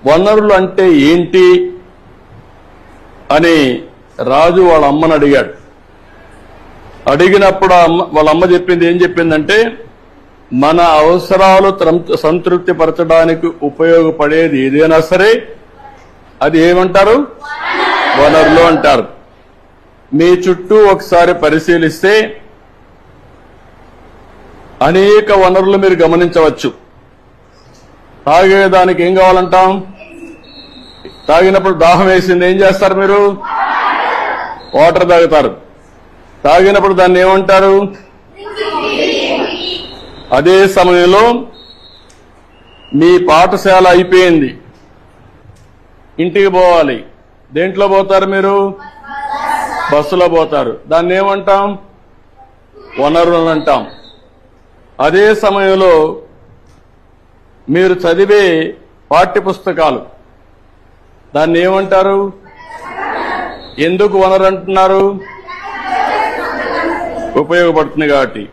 వనరులు అంటే ఏంటి అని రాజు వాళ్ళ అమ్మని అడిగాడు. అడిగినప్పుడు వాళ్ళ అమ్మ చెప్పింది ఏం చెప్పిందంటే, మన అవసరాలు సంతృప్తి పరచడానికి ఉపయోగపడేది ఏదైనా సరే అది ఏమంటారు, వనరులు అంటారు. మీ చుట్టూ ఒకసారి పరిశీలిస్తే అనేక వనరులు మీరు గమనించవచ్చు. తాగేదానికి ఏం కావాలంటాం, తాగినప్పుడు దాహం వేసింది ఏం చేస్తారు, మీరు వాటర్ తాగుతారు. తాగినప్పుడు దాన్ని ఏమంటారు. అదే సమయంలో మీ పాఠశాల అయిపోయింది, ఇంటికి పోవాలి. దేంట్లో పోతారు మీరు, బస్సులో పోతారు. దాన్ని ఏమంటాం, వనరులు అంటాం. అదే సమయంలో మీరు చదివే పాఠ్యపుస్తకాలు, దాన్ని ఏమంటారు, ఎందుకు వనరు అంటున్నారు, ఉపయోగపడుతుంది కాబట్టి.